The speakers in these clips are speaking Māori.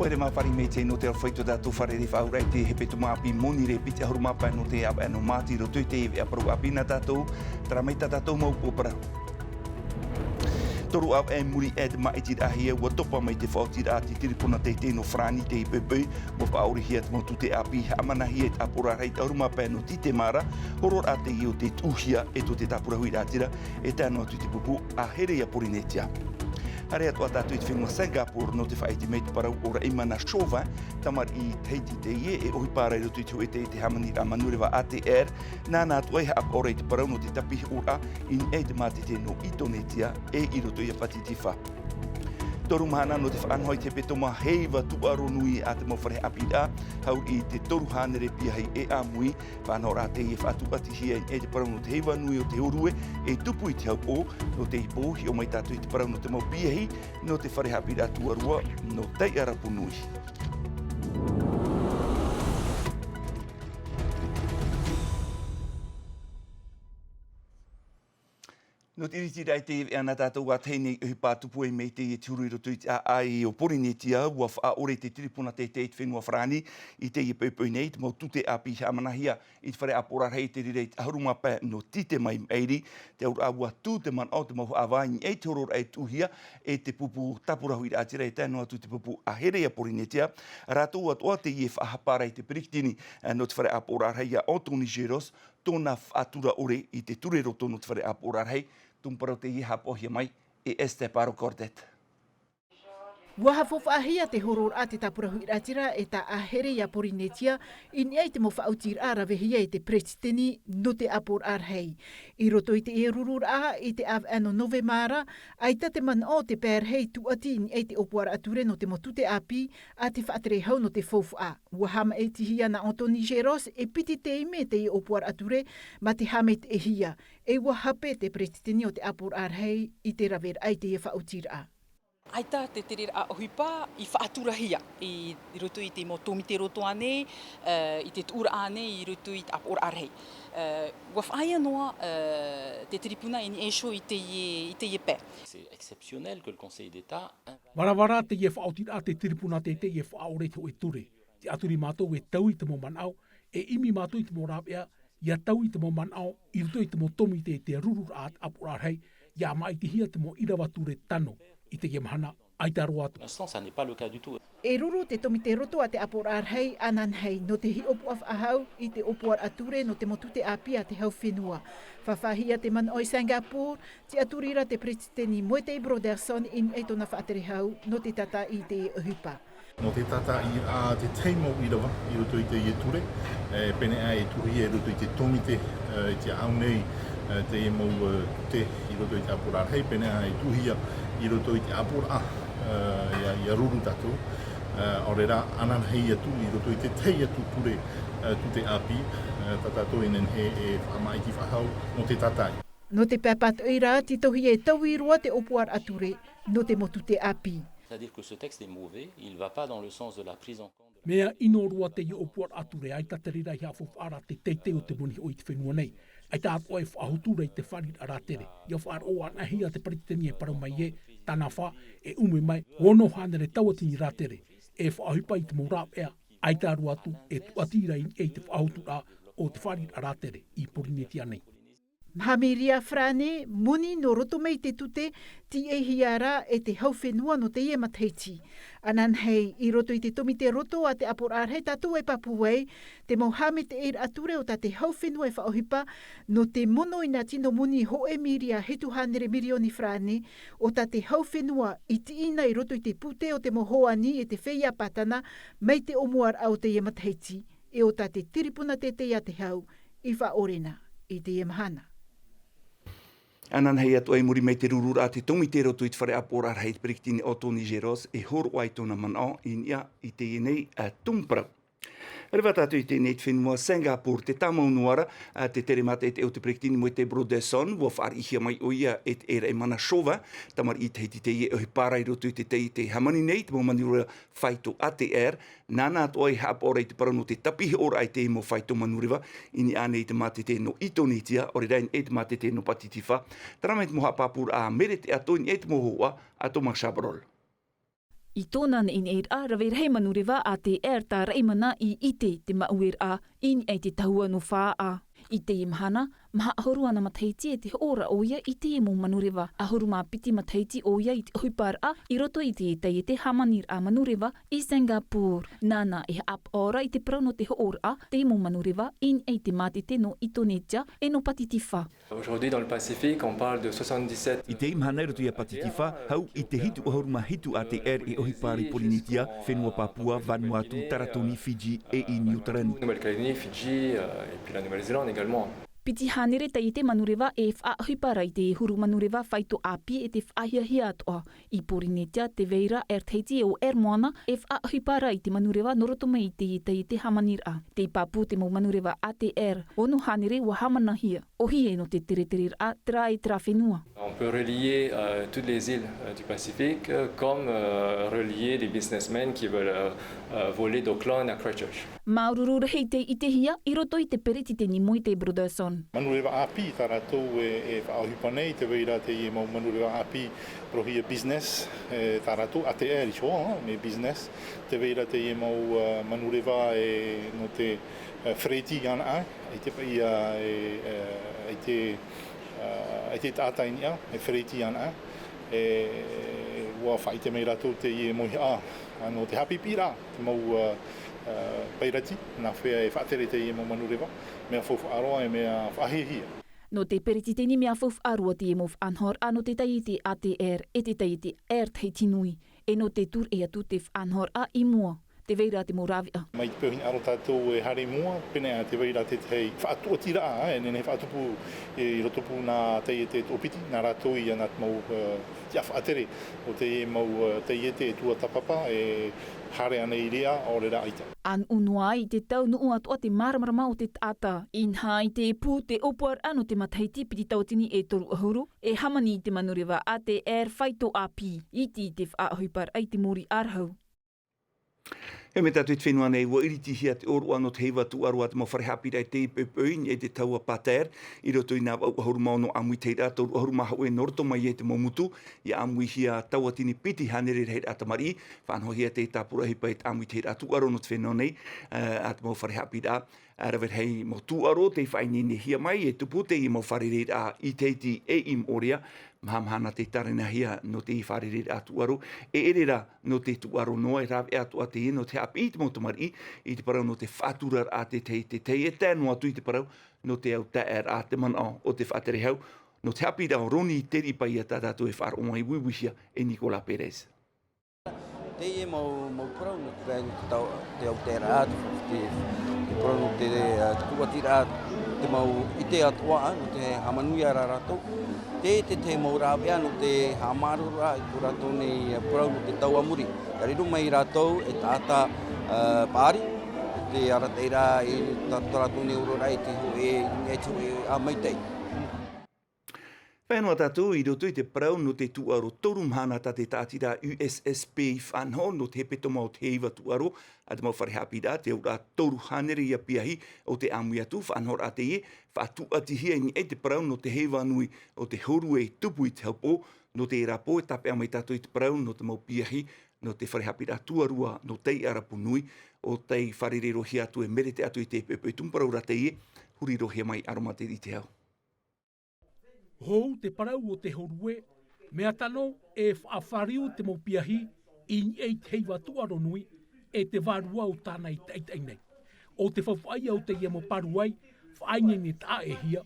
Poi le mawhari me te no te awhaito tātou whare re whaurei te he petu maapi moni re piti ahuru mapa no te awa no māti ro tui te e aparu apina tātou, tara mai tātou mau pōpara. Toru au e muri e te maiti ahia ua topa mai te whaoti a te tiripuna te te no whrani te i pepei, mo whaori hia te motu te api, amana hia te apura rei ahuru mapa no ti te mara, horor a te i o te tuhia e to te tapura hui rātira, e tāno atu te pupu a here ia porinetia. Hare atua tātou i te whenua Singapore no te whaiti mei te parau ora imana Shova, tamar i teiti te ie e ohi pārai roto i te te hamani a manurewa ATR, nāna atua e haap ora i te parau no te tapihi ora in e te mate te no itonetia e i roto i a patitifa. Toru mahana no te whaanhoi te petoma heiva tuaro nui a te mawhare apida, hau i te toru hānere pia hei e amui, whanau te e whaatu atihia in e te parau no te heiva nui o te orue, e tupu i te hau o, no te ipo, hi o mai tātou i te parau no te mau pia hei, no te whare apida tuarua, no tei arapu nui. No te iriti rai te e ana tātou a teinei uhi pātupu e mei te i tūrui roto i a ai o porinetia, ua whaore te tiripuna te te whenua whrani i te i peupoi nei, te mau tute api hamanahia i te whare apora rei te rirei ahurumapa no tite mai meiri, te aura ua tū te man au te mau awaini e te horor e tuhia e te pupu tapura hui rātira e tēnua atu te pupu a here a porinetia, rātou atoa te i e whahaparei te periktini no te whare apora rei a Antoni Geros, tōna whātura ore i te ture roto no te whare apora rei, tumparo te iha pohia mai e este paro cordet. Ua hawhawhahia te horor a te tapura hui ratira e ta ahere ia porinetia in ei te mo whaautir a rawehia e te presideni no te apor arhei. I roto i te e rurur a i te av ano novemara, ai ta te man o te pēr hei tuati in ei te opuara ature no te motute api a te whaatere hau no te fofu a. Ua hama e tihia na Antoni Geros e piti te ime te i opuara ature ma te hamet e hia. E ua hape te presideni o te apor arhei i te rawer ai te e whaautir a. Aita te tere a ohipa i whaaturahia i roto i te mo tomi te roto ane, i te tuura ane i roto i te apor arhei. Ua whaia noa te tiripuna i esho i te ie pē. C'est exceptionnel que le Conseil d'État... Warawara te ie whaotir a te tiripuna te ie whaore te oe ture. Te aturi mātou e tau i te mo manau, e imi mātou i te mo rapea, ia tau i te mo manau, i roto i te mo tomi te rurur a apor arhei, ia mai te hia te mo irawature tano. I te mahana, aita roa atu. L'instant, ça n'est pas le cas du tout. E ruru te tomi te roto a te apor arhei anan hei no te hi opuaf ahau i te opuar ature no te motute apia te hau whenua. Whawhahia te man oi Singapore, te aturira te presideni Moetei Broderson in e tona whaatere hau no te tata i te uhupa. No te tata i a te teimo i rawa i roto i te ieture, pene a e turi e roto i te tomite i te aunei te e mau te i roto i te apor arhei, pene a e tuhia i roto i te apor a ia ruru tatu. Orera anan hei atu i roto i te tei atu pure tu te api, tatato inen he e whamaiti whahau no te tatai. No te pēpat oira, ti tohi e tau i roa te opuar ature no te motu te api. C'est-à-dire que ce texte est mauvais, il ne va pas dans le sens de la prise en compte. Mea ino roa te i opuar ature, ai tatarira i hawhu whaara te teiteo te moni o i te whenua nei. Ai tā atoa e whaahutura i te wharir a rātere. Ia whaar o ana hia te pariteni e parau mai e, tāna wha e ume mai, wono hānere tauatini rātere. E whaahupa i te morap ea, ai tā rua atu e tuatira i e te whaahutura o te wharir a rātere i porinetia nei. Mhamiria frane, muni no roto mei te tute, ti e hiara e te hauwhenua no te ie matheiti. Anan hei, i roto i te tomi te roto a te apor arhei tatu e papuwei, te mohame te eir ature o ta te hauwhenua e whaohipa, no te mono i nga tino muni ho e miria hetu hanere mirioni frane, o ta te hauwhenua i ti ina i roto i te pute o te mohoani e te wheia patana, mei te omuar au te ie matheiti, e o ta te tiripuna te te te hau, i whaorena, i te ie mahana. Anan hei atu ai muri mei te rurura te tomi te roto i te whare apora rei te periktini Antoni Geros e horo ai tōna manao in ia i te ienei a Tumparau. Rewa tātou i te nei te whenua Singapore, te tamau nuara, te tere mate e te o te periktini Moetei Broderson, ua whaarihia mai o ia e te era e mana Shova, tamar i te heiti te ie ohi pārai roto i te te hamani nei, te mamanura whaito ATR, nāna atu ai hapa ora i te parano te tapihi ora ai te mo whaito manuriwa, ini ane i te mate te no itonetia, ori rein e te mate te no patitifa, taramai te moha papura a mere te ato ni e te mohoa, ato Makshabarol. I tōna na in eir a rawer hei manurewa a te tā reimana I ite te mauer a in ei te tahua no whaa a. I te imhana, maha ahuru ana mataiti e te ora oia I te emo manurewa. Ahuru mā piti mataiti oia I te huipar a I roto I te tai e te hamanir a manurewa I Singapore. Nāna e ap ora I te parau no te hoora a te emo manurewa in ei te mātete no Indonesia e no Patitifa. Aujourd'hui dans le Pacifique, on parle de 77. I te imhana roto I a Patitifa, hau I te hitu ahuru ma hitu a te I ohipari Polynesia, whenua Papua, Vanuatu, Taratoni, Fiji e I Niutarani. Nouvelle-Calédonie, Fidji et puis la Nouvelle-Zélande également. Piti hanere tai te manurewa e whaahipara I te huru manurewa whaito api e te whaahia atoa. I Polynesia te veira teiti o moana e whaahipara I te manurewa norotoma I te hamanira. Te papu te mo manurewa ATR, ono hanere wa hamanahia. Ohi e no te tere a tra I tra whenua. On peut relier toutes les îles du Pacifique comme relier les businessmen qui veulent voler d'Auckland à Christchurch. Maururura hei te I te hia, I roto I te periti te nimo I te Broderson. Manurewa api tā rātou e whaauhipa nei, te weira te i mau manurewa api prohia business, tā rātou ATR I soa, me business. Te weira te i mau manurewa no te freiti ana ai, I te pai I te tātaini a, freiti ana ai. Ua whai te mei rātou te i mohi a, no te hapi pira, te mau pairati, nā whea e whaatere te i mau manurewa, mea fofu aroa e mea whahihia. No te perititini mea fofu arua te emo whanhor a no te taiti ATR e te taiti teiti nui, e no te tur e atu te whanhor a I mua. Te veira te moravia. Mai te pehin aro tātou e hare mua, pene a te veira te hei whaatua tira a, e nene whaatupu I rotopu nā tei e te tōpiti, nā rātou I anat mau te awhaatere o te mau tei e te tua tapapa e hare ana I rea o re ra aita. An unua I te tau nuu atua te maramarama o te tata. Inha I te pū te opuar ano te mataiti piti tautini e toru ahuru, e hamani te manurewa a te whaito api, iti te whaahuipar ai te mori arhau. He me tātou te whenua nei, wa iriti hia te oro anō te hewa tu arua te mau wharehapira I te pepeuin e te taua pater, I roto I nā ahuru mau no amui te rā, toru ahuru maha ue noroto mai e te momutu, I amui hia taua tini piti hanere rei atamari, whanho hia te tāpura hipa e te amui te rā tu aro no te whenua nei, a te mau wharehapira, rawer hei mo tu aro te whainini hia mai e tupu te I mau wharere rā I teiti e im orea, mahamahana te tarina hia no te I wharere rā tu aro, e erera no te tu aro noa e rawe atua te no te api I te motomari, I te parau no te whāturar a te te e tēnu atu I te parau, no te au taer a te mana o te whātere hau, no te api rao roni teri pai a tātātou e whāro mai wiwisia e Nicola Perez. Te e mau parau no te tau te au tēra a, te parau no te tuatira a, te mau I te atua no te hamanui ara rātou, te mau rāwea no te hamarura I tu rātou nei parau no te tau amuri. Kariru mai rātou e tāta pāri, te arateira I tātou nei urora I te hui a maitei. Whenua tātou I roto I te parau no te tuaro toru mhana tā te tātira USSP I whanho no te hepetoma o te heiva tuaro a te mau wharehapira te ura toru hanere I a piahi o te amui atu whanhor a te whatu ati hia I te parau no te heiva nui o te horu e tupu I te haupo no te rapo e tape amai tātou I te parau no te mau piahi no te wharehapira tuarua no tei arapu nui o tei wharerero hia atu e merete atu I te pepe tumparau ra te huri rohia mai aromate I te hau. Hou te parau o te horue, mea tano e whaafariu te mopiahi I ei te heiva tuaro nui e te varua o tāna I teitai nei. O te whawhai au te ia mo paruai, whainga ni tā e hia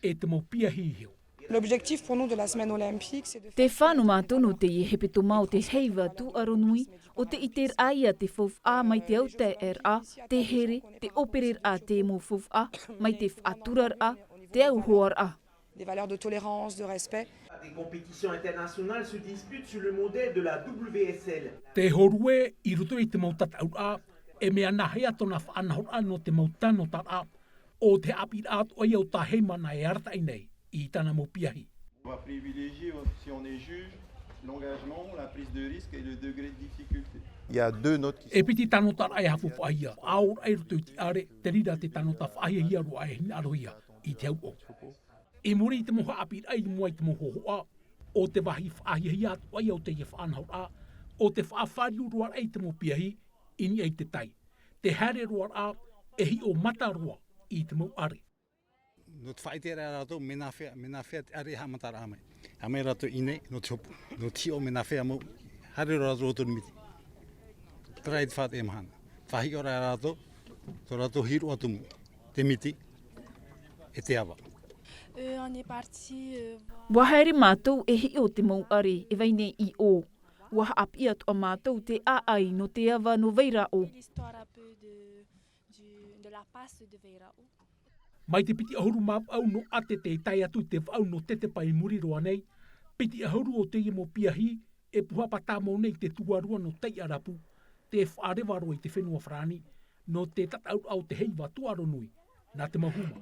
e te mopiahi heo. L'objectif pour nous de la semaine olympique, c'est de... Te whanu mātono te I hepetoma o te heiva tuaro nui, o te iter aia te whawha mai te au te RA, te here, te operer a te mo whawha, mai te whaturar a, te au hoar a. Des valeurs de tolérance, de respect. Des compétitions internationales se disputent sur le modèle de la WSL. Te horue I roto I te mautata au a, e mea nahea tona whaanahor ano te mautano tar a, o te apir atu ai au ta heimana e arta nei I tana mo piahi. On va privilégier, si on est juge, l'engagement, la prise de risque et le degré de difficulté. Il y a deux notes qui E piti tano tar ai hafu whaia, aur ai roto I te are, te rira te tano ta whaia hia roa e hina arohia I te au o. E muri te moha apir ai mua I te moho hoa, o te wahi whaahia hia atu ai au te ia whaanhau a, o te whaafariu roa ei te mopiahi ini ei te tai. Te hare roa a e hi o mata roa i te mau are. No te whaitera rato, mena whea te are hamatara amai. Amai rato ine, no te hopu. No ti o mena whea mau, hare rato roto miti. Trai te whaat e mahana. Whahi ora rato, to rato hiru atumu. Te miti, e te awa. Wahaere mātou e hi o te mau are e waine i o. Waha apia toa mātou te aai no te awa no veira o. Mai te piti ahuru māp au no ate te tai atu te whau no tete pai muri roa nei, piti ahuru o te i mo piahi e puhapa tāmau nei te tuarua no tei arapu, te whaarewa roi te whenua whrani, no te tatau au te heiwa tuaro nui, nā te mahuma.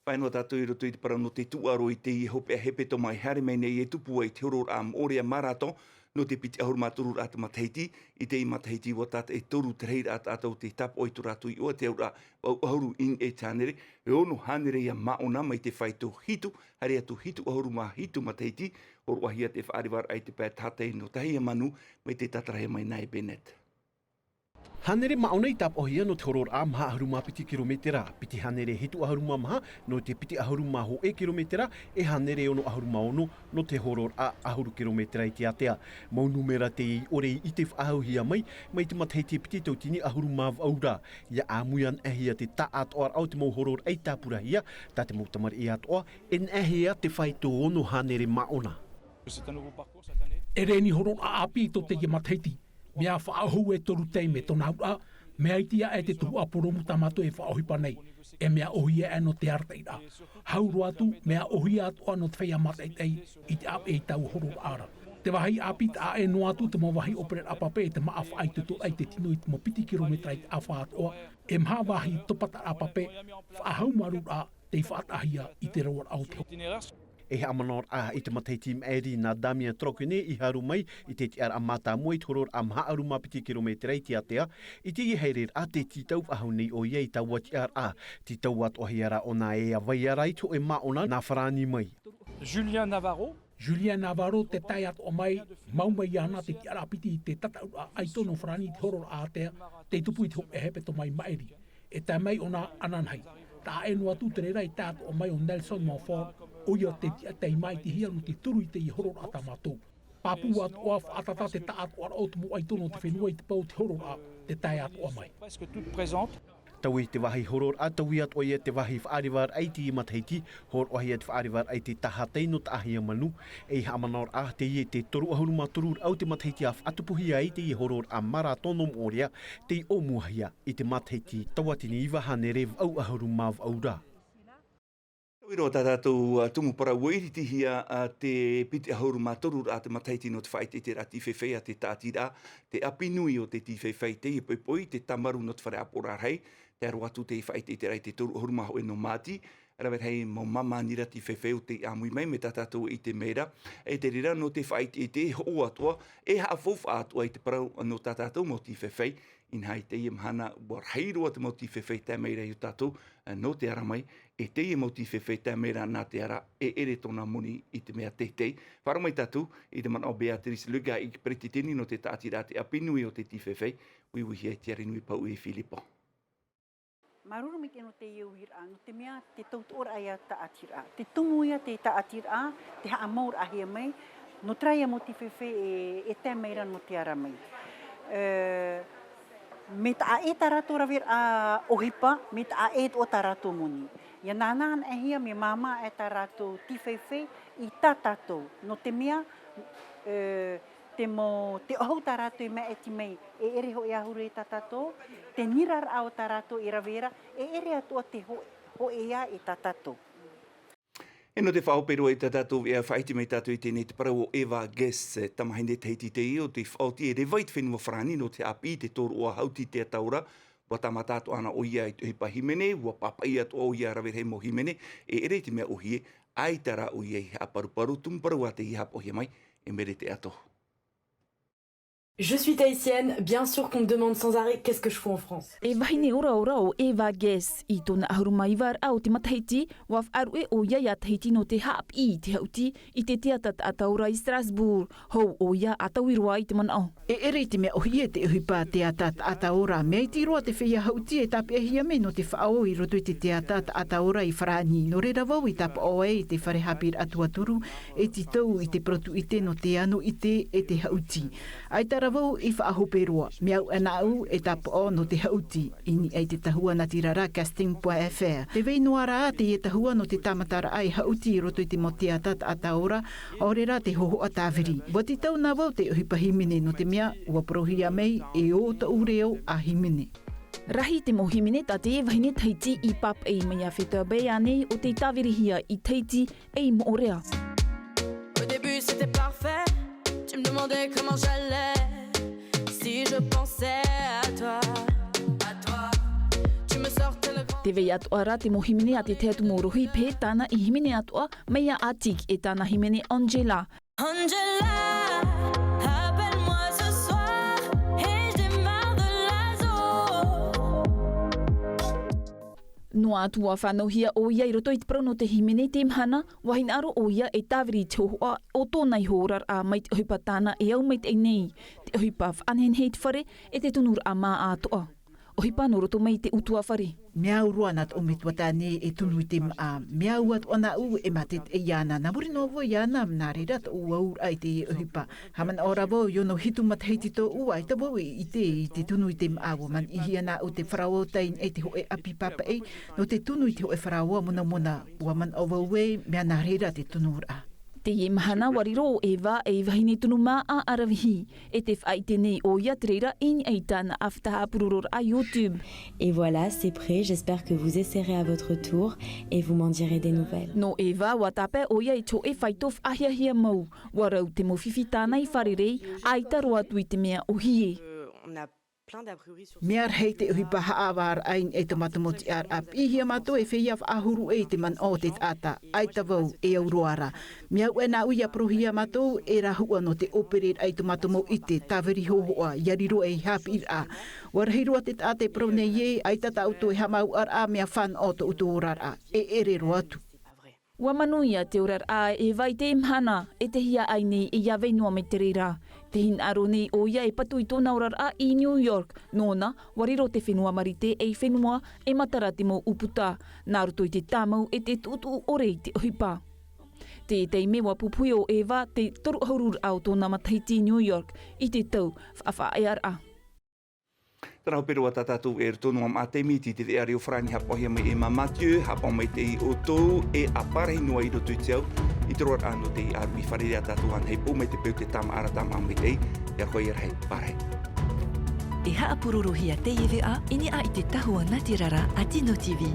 Whainua tātou i roto i te parau no te tuaro i te i hope hepe to mai hare mei nei e tupu ai te horor a Moria Marato, no te piti ahuru māturu rāta Mataiti, i te i Mataiti wa tāta e toru te rei rāta atau te tap oi tu rātu i oa te aura ahuru in e tānere, e ono hanere ia maona mai te whaito hitu, hare atu hitu ahuru mā hitu Mataiti, horo ahia te whaariwar ai te pēt tātei no tahia manu, mai te tatarahe mai nai Bennett. Hanere maona i tap ohia no te horor a maha ahuruma piti kilometera. Piti hanere hitu ahuruma maha no te piti ahuruma ho e kilometera e hanere ono ahuruma ono no te horor a ahuru kilometera i te atea. Mau numera te i ore i te whaahauhia mai te Mataiti piti tautini ahuruma aura. Ia amuian ahia te ta atoar au te mau horor ei tāpurahia, ta te mau tamari i atoa, en ahia te whaito ono hanere maona. E reni horor a api to te Mataiti. Mea whaahu e toru teime tona ura, mea itia e te tuhu aporomu tamato e whaohipa nei, e mea ohia e no te arteira. Hauru atu, mea ohia atu ano te whaia mataitei i te ap e tau horor ara. Te wahi apit a e no atu te mo wahi operet apape e te maafa ai tutu ai te tino i te mo piti kilometra i te awha atoa, e mha wahi topata apape, whaahau maru a te whaatahia i te roar au te hoki. E he amanor a i te Mataiti Maeri nā Damia Trokune i haru mai i te tiara amata mua i toror a maha aruma piti kilometera i te atea, i te i heirer a te titau ahau nei o iei tau atiar a, titau at ohiara o nā e a vaiara i to e maona nā wharani mai. Julian Navarro te tai at o mai, maumai ana te tiara piti i te tatau a aitono wharani i te horor a atea, te tupu i te hope hepe to mai Maeri. E tai mai o nā ananhai. Tā e no atu te rei tātu o mai o Nelson Montfort, o ia te tei mai te hia no te turu i te i horor a tamatou. Papu atu o whaatata te taatu ar o tumu aitono te whenua i te pau te horor a te tai atu o mai. Tau i te wahi horor a tau i at o ia te wahi whaariwar ai te i Mataiti, hor o ia te whaariwar ai te tahatei no te ahia manu, e hamanor a te i te toru ahuruma torur au te Mataiti a whatupuhia ai te i horor a Maratono Moria, te i omuahia i te Mataiti tawatini iwa hanere au ahuruma aura. Iro tātou tumupara wairiti hia te piti ahuruma torur a te Mataiti no te whaite te rati whewhea te tātira, te apinui o te tiwhewhei te i poipoi, te tamaru no te whare aporarhei, te aru atu te whaite te rei te toru ahuruma ho e no māti, rawer hei mo mama nira ti whewheu te amui mai me tātou i te mera, e te rira no te whaite te ho atua, e haafof atua i te parau no tātou mo ti whewhei, in hai te imhana war heiroa te mo ti whewhei te meira i tātou, no te ara mai, e te mo ti whewhei te meira nā te ara, e ere tona moni i te mea teitei. Wharamai tātou, i te mana o Beatrice Luga i pretitini no te tātira te apinui o te ti whewhei, uiwuhi e te arinui pau i Filipo. Maruru mi no te iuhira, no te mea te tautora ia ta atira. Te tumu ia te ta atira, te haa maur ahia mai, no traia mo ti whewhe e te meira no te ara mai. Me ta e tarato rawir a ohipa, me ta e o tarato muni. Ia nānaan e hia me mama e tarato ti whewhe i tatato. No te mea, te oho tarato i mea e ti mei e ere ho i ahuru i tatato, te nirar au tarato i rawera e ere atua te ho e ia i tatato. E no te whaopero e tātou e a whaiti mai tātou i tēnei te parau o Eva Guest, tamahine teiti te i o te whaoti e rewait whenua whrani no te api te toru o hauti te ataura, wa tamatato ana o ia i te hipa himene, wa papai atu o ia rawere mo himene, e ere te mea o hie, ai tara o ia i ha paru tumparu a te i hap o hia mai, e mere te ato. Je suis tahitienne, bien sûr qu'on me demande sans arrêt qu'est-ce que je fais en France. E vahine ora ora o Eva Guess I tona ahuruma iwar au te matahiti waf aru e o ia Tahiti no te hap I te hauti I te teatat ataura I Strasbourg hou o ia atawirua I te manao. E ere te mea ohi e te uhipa teatat ataura mea I tiroa te whia hauti e tapi ahia me no te whao I roto I te teatat ataura I Frani no re ravau I tapa o e te wharehapir atuaturu e ti tau I te protu I te no te anu I te e te hauti. Ai taravau I whaahoperua, meau anau e tapo no te hauti, ini ai te tahua na tirara casting.fr. Te veinoara a te e tahua no te tamatara ai hauti I roto I te motea tata ataora, aurera te hoho a tāwiri. Wati tau nā wau te uhipa himene no te mea, ua prohia mei e o ta ureo a himene. Rahi te mohimene ta te wahine Tahiti I pap e mea whetua bei anei o te tawirihia I Tahiti e moorea. Au début c'était parfait, tu me demandais comment j'allais. Si je pensais à toi, tu me sortais le grand... Te vei atua ra te mohimene a te teatu morohi pe tāna I himene atua meia atik e tāna himene Angela. Angela, appelle-moi ce soir et je démarre de la zone. Noa atua whanau hia o ia I roto I te prono te himene te mhana, wahina aro o ia e tāwiri te hoa o tōna I horar a mai te ohipa tāna e au mai te nei. Te ohipa whanhen heit whare e te tunur a mā atoa. Ohipa no roto mai te utua whare. Mea urua nat o mitua tāne e tunu I te maa. Mea uat ona u e matet e iana. Nā muri no vo iana nā rerat u aur ai te ohipa. Haman ora vo yono hitu matheiti to u ai ta vo I te tunu I te maa man I hiana u te wharaua tain e te hoe api papa e no te tunu I te hoe wharaua mona mona ua man o we mea nā rerat te tunu ura. Te ie mahana wariro o Eva e wahine tunu maa a arawihi. E te whai tenei o ia treira ini ai tāna aftaha pururor a YouTube. Et voilà, c'est prêt. J'espère que vous essaierez à votre tour et vous m'en direz des nouvelles. No Eva, wa tape o ia I tō e whaitof ahia mau. Warau te mowhiwhi tāna I wharerei, ai taro atu I te mea o hie. Mear hei te uhipa haawar ain e te matamoti ar ap. Ihia mato e whia ahuru e te man o te tata. Ai tawau e auroara. Miau e nā uia prohia mato e rahua no te operer ai te matamo I te tawiri hohoa. Yariro e hapir a. Warhirua te tate prone ye ai tata auto e hamau ar a mea whan o te uto orar a. E ere roatu. Wamanuia te orar a e vai te imhana e te hia ai nei e ia venua me te reira. Te hin aro nei o ia e patu I tōna orar a I New York. Nōna, wariro te whenua marite e whenua e matara te mo uputa. Nā roto I te tāmau e te tutu ore I te ohipa. Te tei mewa pupui o Eva te toru haurur au tōna matahiti New York I te tau whawha e ara. Tara pero tatatu e tonu am atemiti te ari o Frani hapohia mai e Mathieu hapo mai te o tō e apare no I roto tau I te roar ano te arui whare tatu an hei pō mai te peu te tama ara tama mai te e koe e rei pare. E haapururu hia te iwi a ini a I te tahua natirara a Tino TV.